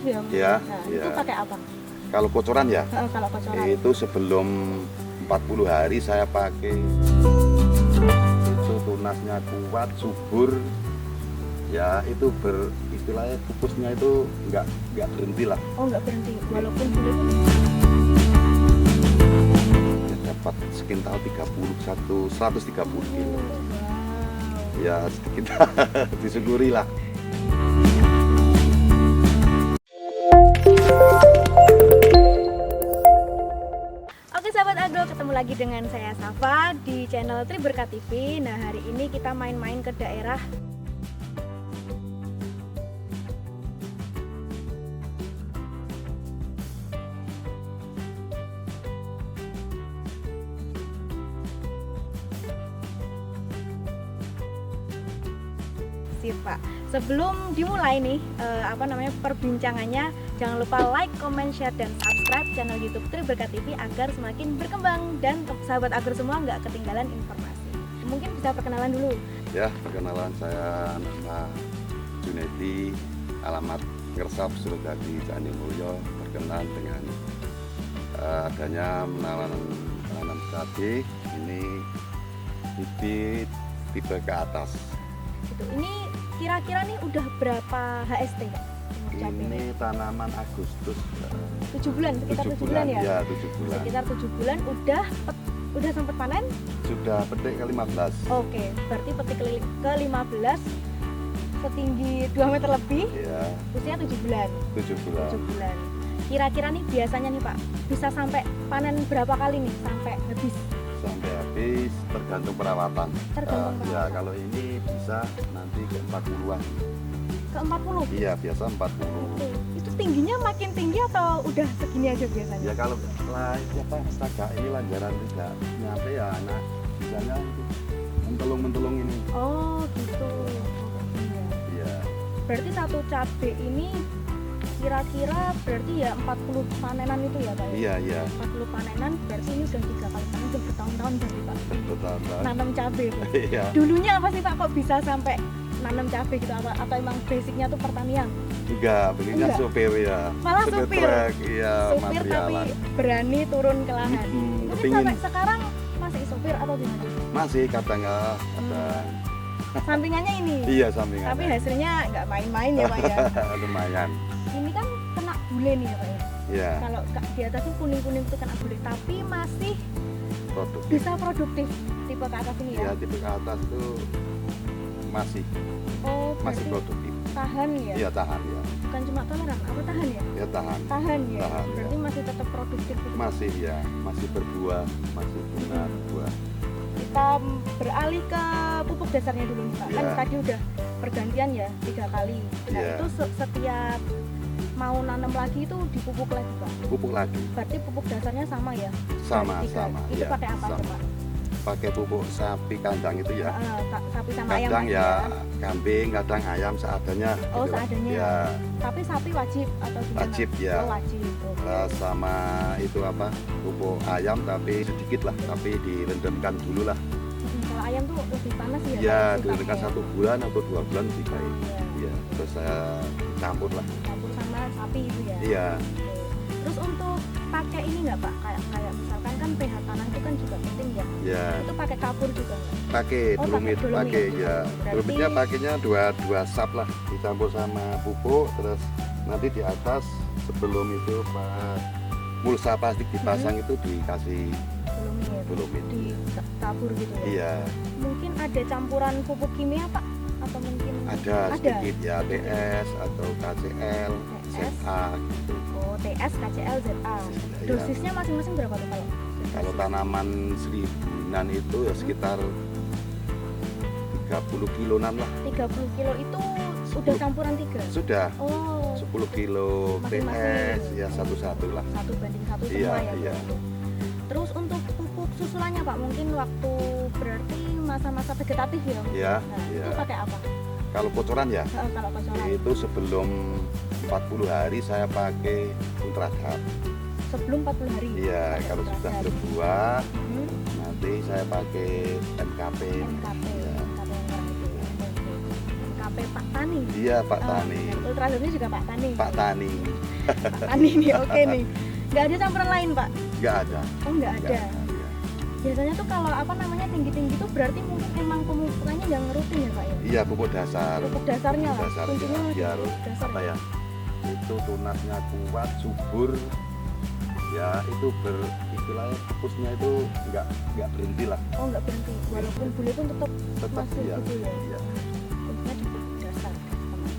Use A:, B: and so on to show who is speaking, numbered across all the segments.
A: ya?
B: Ya,
A: Nah,
B: ya.
A: itu pakai apa?
B: Kalau kocoran ya,
A: Kalau kocoran.
B: itu sebelum 40 hari saya pakai. Itu tunasnya kuat, subur. Ya, itu istilahnya pupusnya itu nggak berhenti lah.
A: Oh, nggak berhenti, walaupun bule pun.
B: Ya, dapat sekintal 130 kilo.
A: Wow.
B: Ya, sedikit disyukuri lah.
A: Oke sahabat agro, ketemu lagi dengan saya Safa di channel Triberkat TV. Nah, hari ini kita main-main ke daerah sih, Pak. Sebelum dimulai nih perbincangannya, jangan lupa like, comment, share, dan subscribe channel YouTube Triberkat TV agar semakin berkembang dan sahabat agro semua nggak ketinggalan informasi. Mungkin bisa perkenalan dulu.
B: Ya, perkenalan, saya nama Junedi, alamat Ngersap, Surogadi, Candi Mulyo. Berkenan dengan adanya menanam cabai ini bibit tipe ke atas.
A: Gitu. Ini kira-kira nih udah berapa HST, Kak?
B: Ini tanaman Agustus.
A: 7 bulan, sekitar 7 bulan ya?
B: Iya, 7 bulan.
A: Sekitar 7 bulan udah sempat panen?
B: Sudah petik ke-15.
A: Oke, berarti petik ke-15 setinggi 2 meter lebih,
B: Iya,
A: usia 7 bulan.
B: 7 bulan.
A: 7 bulan. Kira-kira nih biasanya nih Pak, bisa sampai panen berapa kali nih sampai habis?
B: Sampai habis tergantung perawatan.
A: Tergantung
B: Ya,
A: perawatan.
B: kalau ini bisa nanti ke 40-an.
A: Ke 40?
B: Iya, biasa 40.
A: Oke. Itu tingginya makin tinggi atau udah segini aja biasanya?
B: Ya kalau setaga ini lanjaran tidak nyampe ya anak misalnya itu mentelung ini.
A: Oh gitu. Iya.
B: Iya.
A: Berarti satu cabai ini kira-kira berarti ya 40 panenan itu ya Pak?
B: Iya, iya.
A: 40 panenan berarti ini udah 3 kali panen, udah bertahun-tahun berarti Pak?
B: Betul.
A: Nanam cabai Pak?
B: Iya.
A: Dulunya apa sih Pak kok bisa sampai nanam cabai gitu, atau emang basicnya tuh pertanian?
B: Enggak, belinya
A: Enggak.
B: supir ya.
A: Malah supir?
B: Truk, iya,
A: Supir tapi
B: materialan.
A: berani turun ke lahan. Mungkin
B: Kepingin.
A: sampai sekarang masih supir atau gimana?
B: Masih kadang ada.
A: Sampingannya ini.
B: Iya, sampingannya.
A: Tapi hasilnya nggak main-main ya Pak ya.
B: Lumayan.
A: Ini kan kena bule nih ya Pak ya.
B: Iya,
A: Kalau di atas tuh kuning-kuning itu kena bule, tapi masih
B: produktif.
A: bisa produktif tipe ke atas ini ya.
B: Ya, tipe ke atas itu masih
A: Oh,
B: masih
A: berarti
B: produktif.
A: tahan ya.
B: Iya, tahan ya.
A: Bukan cuma toleran, apa tahan ya?
B: Ya tahan.
A: Tahan ya.
B: Tahan, ya.
A: Berarti masih tetap produktif gitu.
B: Masih ya, masih berbuah, masih bunga buah.
A: Kita beralih ke pupuk dasarnya dulu nih Pak. Kan
B: Iya.
A: tadi udah pergantian ya 3 kali. Nah
B: Iya.
A: itu setiap mau nanam lagi itu dipupuk lagi Pak.
B: Pupuk lagi.
A: Berarti pupuk dasarnya sama ya?
B: Sama,
A: Dari 3.
B: sama.
A: Itu
B: Ya,
A: pakai apa
B: sama.
A: tuh Pak?
B: Pakai pupuk sapi kandang itu ya.
A: Sapi sama ayam
B: Kadang
A: tadi
B: ya kambing, kadang ayam seadanya.
A: Oh
B: gitu.
A: seadanya.
B: Ya,
A: Tapi sapi wajib atau gimana?
B: wajib ya.
A: Oh wajib. Oke.
B: Sama itu apa? Pupuk ayam tapi sedikit lah, tapi direndamkan dulu lah.
A: Kalau ayam tuh lebih panas ya?
B: Ya,
A: Pak,
B: direndamkan
A: sifatnya?
B: 1 bulan atau 2 bulan lebih baik.
A: Iya.
B: Iya, terus saya campur lah.
A: Campur sama sapi itu ya?
B: Iya,
A: Oke. Terus untuk pakai ini nggak Pak? Kayak misalkan kan pH tanah itu kan juga penting ya?
B: ya.
A: Itu pakai kapur juga nggak?
B: Pakai
A: Oh,
B: dolomit,
A: pakai dolomit.
B: pakai ya.
A: Berarti-
B: Dolomitnya pakainya dua sap lah, dicampur sama pupuk, terus nanti di atas sebelum itu Pak mulsa plastik dipasang itu dikasih dolomit.
A: Di tabur gitu ya?
B: Iya,
A: Mungkin ada campuran pupuk kimia Pak? Atau mungkin
B: ada sedikit ya TS atau KCL,
A: TS.
B: ZA gitu.
A: Oh, TS, KCL, ZA.
B: Iya.
A: Dosisnya masing-masing berapa tuh kalau?
B: Kalau tanaman seribuan itu ya sekitar 30 kiloan lah.
A: 30 kilo itu udah campuran 3?
B: Sudah
A: Oh,
B: 10 kilo
A: Masing-masing.
B: TS ya satu-satu lah.
A: 1:1 semua
B: Iya,
A: ya?
B: iya.
A: berarti. Terus untuk pupuk susulannya Pak, mungkin waktu berarti masa-masa vegetatif ya?
B: Ya,
A: Nah,
B: ya.
A: itu pakai apa?
B: Kalau kocoran ya,
A: Kalau kocoran?
B: itu sebelum 40 hari saya pakai Ultradap.
A: Sebelum 40 hari?
B: Iya,
A: pakai
B: kalau sudah
A: Ultradap.
B: berbuah
A: Mhm.
B: nanti saya pakai MKP.
A: NKP,
B: Ya.
A: NKP yang merah itu ya. Oke. NKP MKP Pak Tani.
B: Iya, Pak Tani.
A: Ultradropnya juga Pak Tani.
B: Pak Tani.
A: Pak Tani nih, oke nih. Nggak ada campuran lain Pak?
B: Nggak ada.
A: Oh nggak ada.
B: Nggak ada, iya.
A: Biasanya tuh kalau apa namanya tinggi-tinggi itu berarti mungkin emang pemupukannya yang rutin ya Pak ya?
B: Iya, pupuk dasar.
A: Pupuk dasarnya lah.
B: Dasar,
A: Kuncinya
B: ya.
A: di
B: Biar
A: pupuk dasar.
B: apa ya? Itu tunasnya kuat, subur. Ya itu istilahnya pupusnya itu nggak berhenti lah.
A: Oh nggak berhenti, walaupun bule pun tetap
B: Tetap
A: masih
B: iya.
A: gitu ya.
B: Iya.
A: Kuncinya di pupuk dasar teman-teman.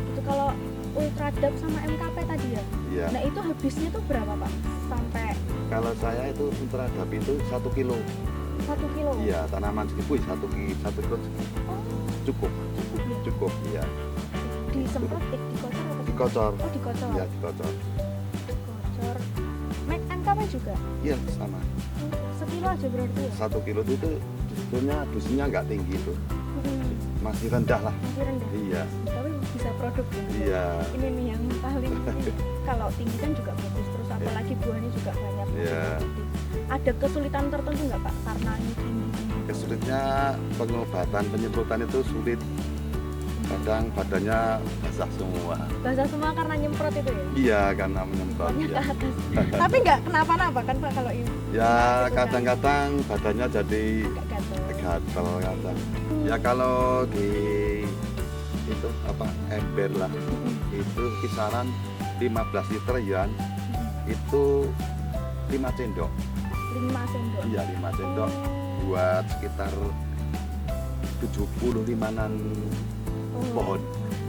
A: Itu kalau Ultradap sama MKP tadi ya?
B: Iya.
A: Nah itu habisnya tuh berapa Pak? Sampai
B: Kalau saya itu Ultradap itu 1 kilo.
A: 1 kilo?
B: Iya, tanaman segitu 1 kilo
A: Oh
B: cukup. Cukup, iya.
A: disemprot, dikocor atau
B: Dikocor.
A: Oh dikocor.
B: Iya, dikocor.
A: Dikocor. MKP juga?
B: Iya, sama.
A: Sekilo aja berarti ya?
B: 1 kilo itu sebetulnya dosisnya nggak tinggi tuh. Masih rendah lah.
A: Masih rendah?
B: Iya.
A: Tapi bisa produk ya?
B: Iya.
A: Ini nih yang paling kalau tinggi kan juga bagus, terus apalagi buahnya juga banyak.
B: Iya.
A: Ada kesulitan tertentu nggak Pak karena ini tinggi?
B: Kesulitnya pengobatan penyemprotan itu sulit. Kadang badannya basah semua.
A: Basah semua karena nyemprot itu ya?
B: Iya, karena menyemprot.
A: Pokoknya ke
B: Ya,
A: atas. Tapi nggak kenapa-napa kan Pak kalau ini?
B: ya kadang-kadang badannya jadi
A: Agak gatel.
B: gatel kadang. Ya kalau di itu apa ember lah itu kisaran 15 liter ya itu 5 sendok.
A: 5 sendok?
B: Iya, 5 sendok buat sekitar 75-an pohon.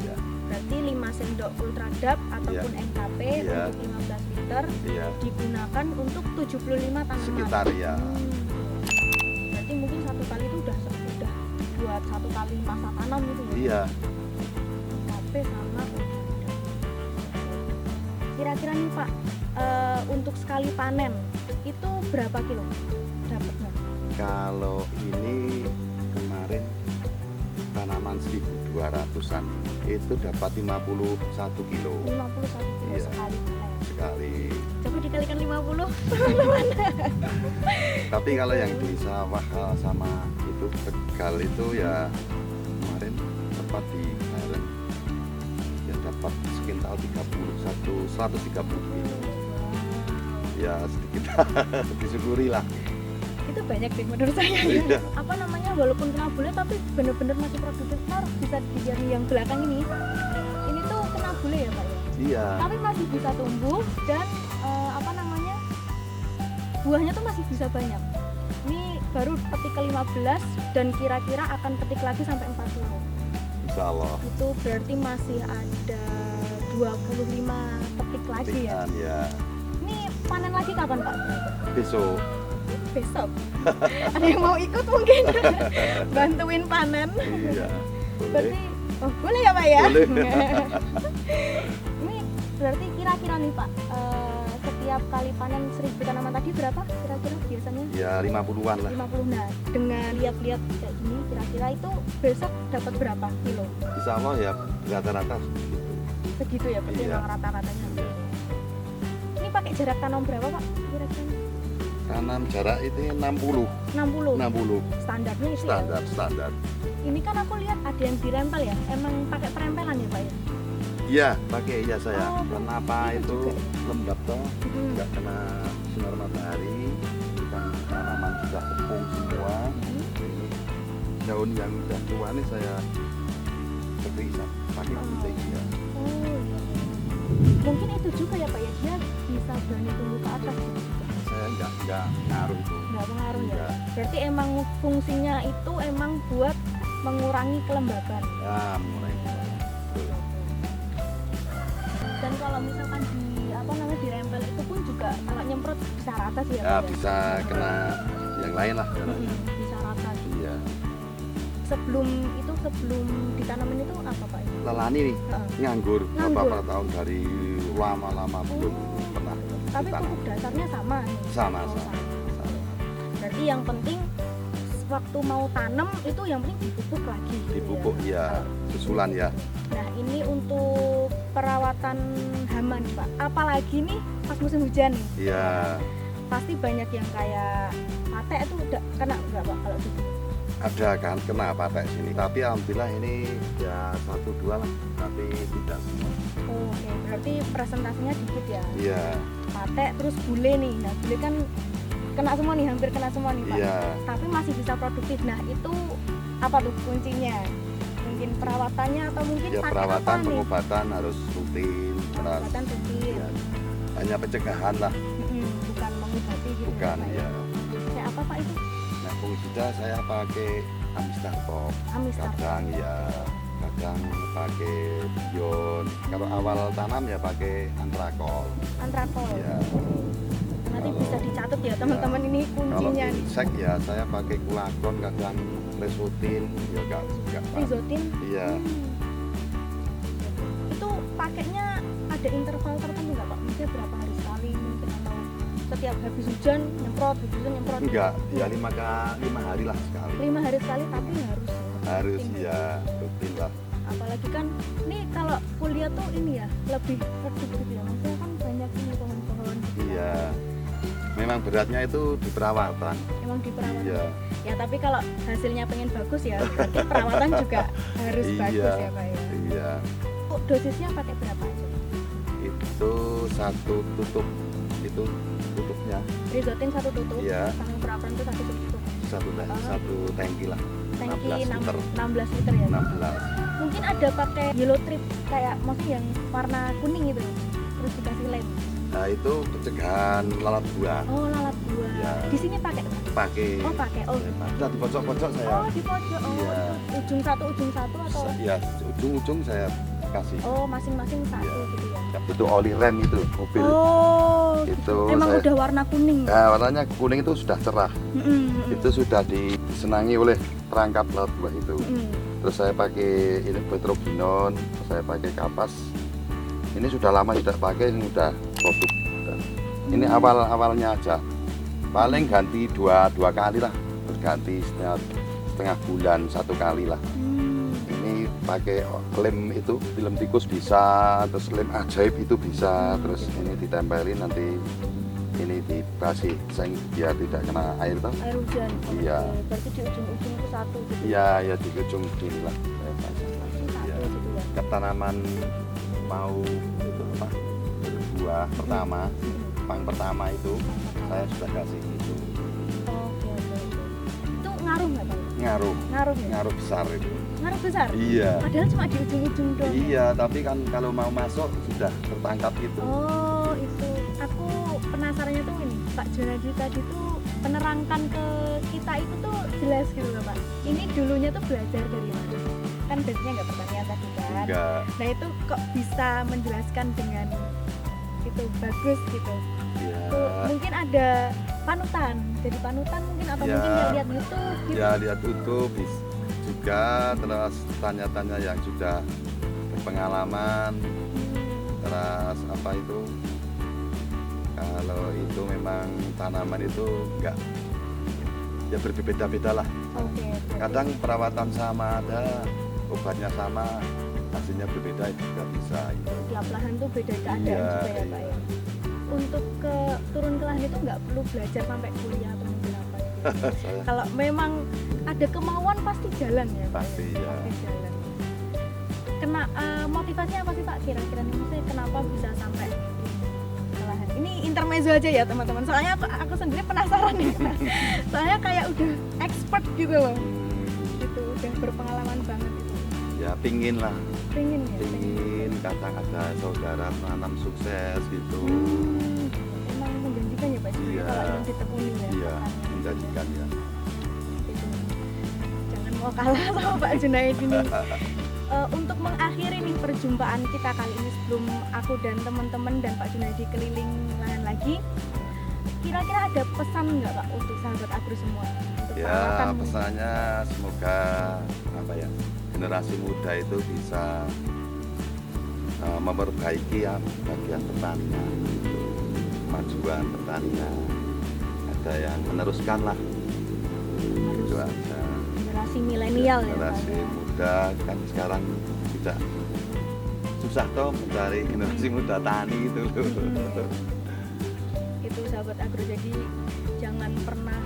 B: Ya,
A: Berarti 5 sendok Ultradap ataupun MKP
B: Iya.
A: untuk 15 liter
B: iya,
A: digunakan untuk 75 tanaman.
B: sekitar ya.
A: Berarti mungkin satu kali itu udah buat satu kali masa tanam gitu ya?
B: Iya,
A: MKP sama Ultradap. Kira-kira nih Pak, untuk sekali panen itu berapa kilo dapatnya?
B: kalau ini kemarin tanaman 1.200-an itu dapat 51 kilo
A: 51 kilo
B: Iya.
A: sekali panen.
B: sekali.
A: Coba dikalikan 50.
B: Tapi kalau yang di sawah sama itu Tegal itu ya kemarin tepat di kemarin ya dapat sekitar 130 kilo. Ya sedikit disyukuri lah.
A: Itu banyak sih menurut saya ya.
B: Iya.
A: Apa namanya walaupun kena bule tapi bener-bener masih produktif. Nah, bisa dilihat yang belakang ini tuh kena bule ya Pak ya?
B: Iya.
A: Tapi masih bisa tumbuh dan apa namanya buahnya tuh masih bisa banyak. Ini baru petik ke-15 dan kira-kira akan petik lagi sampai 40.
B: Insya Allah.
A: Itu berarti masih ada 25 petik lagi ya.
B: Petikan, ya.
A: Ini panen lagi kapan Pak?
B: Besok.
A: Besok. Ada yang mau ikut mungkin bantuin panen?
B: Iya.
A: Berarti
B: Boleh.
A: boleh ya Pak ya?
B: Boleh.
A: Ini berarti kira-kira nih Pak, setiap kali panen 1000 tanaman tadi berapa kira-kira biasanya?
B: Ya 50-an lah.
A: 50. Nah, dengan lihat-lihat kayak gini kira-kira itu besok dapat berapa kilo?
B: Insya Allah ya rata-rata gitu.
A: Segitu ya berarti
B: Iya.
A: memang rata-ratanya. Ini pakai jarak tanam berapa Pak kira-kira?
B: Tanam jarak itu 60.
A: 60.
B: 60
A: Standarnya itu ya?
B: standar.
A: Ini kan aku lihat ada yang dirempel ya, emang pakai perempelan ya Pak ya?
B: Iya, pakai iya saya.
A: Oh,
B: Kenapa
A: itu
B: itu
A: juga ya?
B: lembab toh?
A: Hmm.
B: Nggak kena sinar matahari. Kan tanaman sudah tepung semua. Ini daun yang udah tua nih saya bisa pakai gunting ya.
A: Oh, iya. Mungkin itu juga ya Pak ya, dia bisa berani tumbuh ke atas ya?
B: Saya nggak ngaruh itu.
A: Nggak pengaruh ya?
B: Nggak.
A: Berarti emang fungsinya itu emang buat mengurangi kelembaban.
B: Ya, mulai. Betul.
A: Dan kalau misalkan di apa namanya dirempel itu pun juga kalau nyemprot bisa rata sih ya
B: Ya
A: Pak ya?
B: bisa kena yang lain lah.
A: Bisa rata sih.
B: Iya.
A: Sebelum ditanamin itu apa Pak?
B: Lelani nih
A: Heeh.
B: nganggur
A: Nganggur.
B: beberapa tahun dari lama-lama belum pernah
A: Tapi
B: ditanam.
A: pupuk dasarnya sama nih?
B: Sama,
A: Oh,
B: sama.
A: Berarti yang penting waktu mau tanam itu yang penting dipupuk lagi gitu
B: Dipupuk
A: ya?
B: ya susulan ya.
A: Nah ini untuk perawatan hama nih Pak, apalagi nih pas musim hujan nih,
B: Iya.
A: pasti banyak yang kayak patek itu udah kena nggak Pak kalau gitu?
B: ada kan kena patek sini, tapi alhamdulillah ini ya 1-2 lah, tapi tidak semua.
A: Oh, oke, berarti presentasinya dikit ya.
B: Iya.
A: Patek terus bule nih. Nah, bule kan kena semua nih, hampir kena semua nih, Pak.
B: Iya.
A: Tapi masih bisa produktif. Nah, itu apa tuh kuncinya? Mungkin perawatannya atau mungkin
B: Ya
A: pakai
B: perawatan,
A: apa nih?
B: pengobatan harus rutin, keras.
A: Pengobatan rutin.
B: Ya, hanya pencegahan lah,
A: Bukan mengobati gitu.
B: bukan
A: Pak,
B: ya.
A: Kayak apa Pak itu?
B: Nah fungisida saya pakai Amistartop,
A: Amistar.
B: kadang ya kadang pakai Bion. Kalau awal tanam ya pakai Antrakol.
A: Antrakol.
B: Ya.
A: Nanti
B: Kalau-
A: bisa dicatat ya teman-teman, ini
B: Kalau
A: kuncinya nih.
B: insek ya saya pakai Kulakon, kadang Resotin, ya enggak
A: Rizotin.
B: Iya.
A: Itu pakainya ada interval tertentu nggak Pak? Mungkin berapa hari sekali mungkin, atau setiap habis hujan nyemprot, habis hujan nyemprot?
B: Enggak, ya 5 hari lah sekali.
A: 5 hari sekali, tapi harus
B: Harus
A: rutin.
B: ya rutin lah.
A: Apalagi kan ini kalau kuliah tuh ini ya lebih produktif gitu ya, maksudnya kan banyak ini pohon-pohon gitu.
B: Iya. Memang beratnya itu di perawatan.
A: Emang di perawatan.
B: Iya.
A: Ya tapi kalau hasilnya pengen bagus ya berarti perawatan juga harus
B: Iya.
A: bagus ya Pak ya.
B: Iya.
A: Oh, dosisnya pakai berapa aja?
B: Itu satu tutup, itu tutupnya
A: Rizotin 1 tutup,
B: Iya.
A: sama perawatan itu 1 tutup.
B: satu tangki lah.
A: Tangki
B: 16 liter.
A: 16 liter ya.
B: 16.
A: Mungkin ada pakai yellow trip kayak maksudnya yang warna kuning gitu. Terus dikasih lem.
B: Nah itu pencegahan lalat buah.
A: Oh, lalat buah.
B: Iya.
A: Di sini pakai Pak?
B: Pakai.
A: Oh, pakai. Oh.
B: Sudah di pojok-pojok saya.
A: Oh, di pojok. Oh,
B: Iya.
A: ujung satu atau
B: Ya ujung-ujung saya kasih.
A: oh, masing-masing satu
B: Iya.
A: gitu ya.
B: Itu oli rem itu mobil.
A: Oh,
B: Itu
A: emang
B: saya-
A: udah warna kuning.
B: Nah, warnanya kuning itu sudah cerah.
A: Mm-mm.
B: Itu sudah disenangi oleh perangkap lalat buah itu.
A: Mm-mm.
B: Terus saya pakai ini petrobinon, saya pakai kapas. Ini sudah lama tidak pakai, ini sudah produk. Ini awalnya aja. Paling ganti dua kali lah. Terus ganti setengah bulan 1 kali lah. Ini pakai lem itu, film tikus bisa, terus lem ajaib itu bisa, terus ini ditempelin nanti ini dibasih biar tidak kena air toh.
A: Air hujan.
B: Iya.
A: Oke, berarti di ujung-ujung itu satu gitu.
B: Iya, ya di ujung sini lah. Saya pasang.
A: Satu
B: Iya.
A: gitu ya.
B: Setiap tanaman mau itu apa buah pertama, pang pertama itu saya sudah kasih itu.
A: Oke, oke. Itu ngaruh nggak Pak?
B: Ngaruh
A: Ngaruh ya?
B: besar itu.
A: Ngaruh besar?
B: Iya.
A: Padahal cuma di ujung-ujung doang. ya?
B: Iya, tapi kan kalau mau masuk sudah tertangkap itu.
A: Oh, itu. Aku penasarannya tuh ini, Pak Junadi tadi tuh menerangkan ke kita itu tuh jelas gitu loh Pak. Ini dulunya tuh belajar dari mana? Kan biasanya nggak pertanian tadi kan.
B: Enggak.
A: Nah itu kok bisa menjelaskan dengan itu bagus gitu.
B: Iya.
A: Tuh, mungkin ada panutan, jadi panutan mungkin atau
B: Ya.
A: mungkin lihat YouTube gitu.
B: Ya lihat YouTube juga, terus tanya-tanya yang sudah berpengalaman, terus apa itu kalau itu memang tanaman itu enggak ya berbeda-beda lah.
A: Oke.
B: Kadang perawatan sama ada, obatnya sama, hasilnya berbeda itu juga bisa gitu.
A: Tiap lahan tuh beda keadaan
B: Iya,
A: juga ya Pak
B: iya.
A: ya. Untuk ke turun ke lahan itu nggak perlu belajar sampai kuliah atau mungkin apa gitu.
B: Saya
A: Kalau memang ada kemauan pasti jalan ya Pak.
B: Pasti, ya.
A: Pasti jalan. Motivasinya apa sih Pak kira-kira nih, maksudnya kenapa bisa sampai ke lahan? Ini intermezzo aja ya teman-teman. Soalnya aku sendiri penasaran nih. Soalnya kayak udah expert gitu loh. Gitu, udah berpengalaman banget gitu.
B: ya pingin lah,
A: Pengen ya.
B: pingin kadang ada saudara menanam sukses gitu.
A: Emang menjanjikan ya Pak Junadi
B: Iya.
A: kalau yang ditekuni ya.
B: Iya,
A: pertanian.
B: menjanjikan ya.
A: Gitu. Jangan mau kalah sama Pak Junaid ini. Untuk mengakhiri nih perjumpaan kita kali ini, sebelum aku dan teman-teman dan Pak Junaidi keliling lahan lagi, kira-kira ada pesan nggak Pak untuk sahabat agro semua? Untuk
B: Ya
A: perawatan
B: pesannya semoga apa ya generasi muda itu bisa memperbaiki ya bagian pertanian, gitu. Kemajuan pertanian, ada yang meneruskan lah, itu
A: harus
B: aja.
A: generasi milenial ya Pak.
B: Generasi
A: ya.
B: muda kan sekarang tidak susah toh mencari generasi muda tani itu loh.
A: Itu sahabat agro, jadi jangan pernah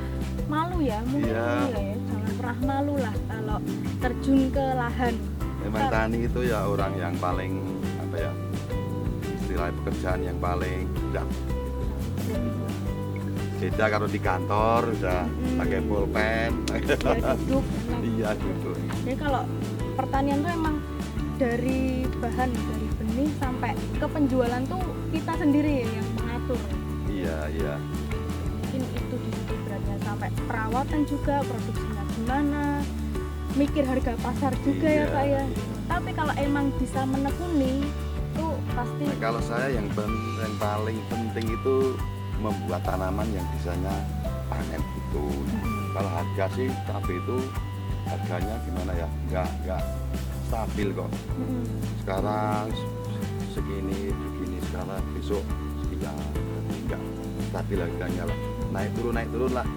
A: malu ya, mungkin
B: Iya.
A: iya ya, jangan pernah malu lah kalau terjun ke lahan.
B: Memang tani itu ya orang yang paling apa ya, istilah pekerjaan yang paling mudah. Beda kalau di kantor udah pakai pulpen.
A: Ya duduk enak.
B: Iya gitu.
A: Jadi kalau pertanian tuh emang dari bahan, dari benih sampai ke penjualan tuh kita sendiri ya yang mengatur.
B: Iya, iya.
A: Mungkin itu di situ beratnya, sampai perawatan juga, produksinya gimana, mikir harga pasar juga ya
B: Iya,
A: Pak ya.
B: iya.
A: Tapi kalau emang bisa menekuni tuh pasti
B: Nah, kalau saya yang paling penting itu membuat tanaman yang bisanya panen itu. Kalau harga sih cabai itu harganya gimana ya? Nggak stabil kok. Sekarang segini, sekarang besok sekian. Jadi nggak stabil harganya lah. Naik turun lah.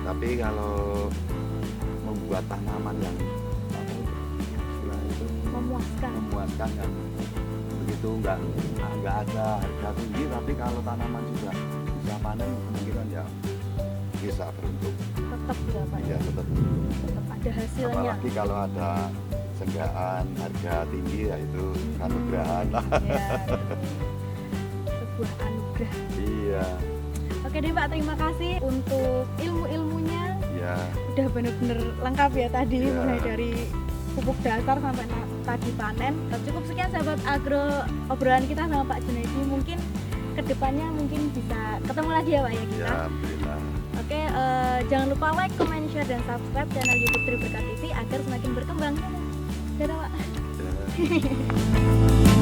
B: Tapi kalau membuat tanaman yang apa itu memuaskan kan, begitu nggak ada harga tinggi, tapi kalau tanaman sudah bisa panen kemungkinan ya bisa beruntung.
A: tetap ya Pak
B: Ya
A: ya,
B: tetap.
A: tetap ada hasilnya.
B: Apalagi kalau ada senggaan harga tinggi ya itu anugerah lah.
A: Ya, sebuah anugerah.
B: Iya,
A: Oke deh Pak, terima kasih untuk ilmu-ilmunya.
B: iya.
A: Udah bener-bener lengkap ya tadi,
B: Ya.
A: mulai dari pupuk dasar sampai tadi panen. Cukup sekian sahabat agro obrolan kita sama Pak Junaidi. Mungkin kedepannya mungkin bisa ketemu lagi ya Pak ya kita.
B: Ya, alhamdulillah.
A: Oke, jangan lupa like, comment, share, dan subscribe channel YouTube Tri Berkat TV agar semakin berkembang. Dadah Pak.
B: Ya.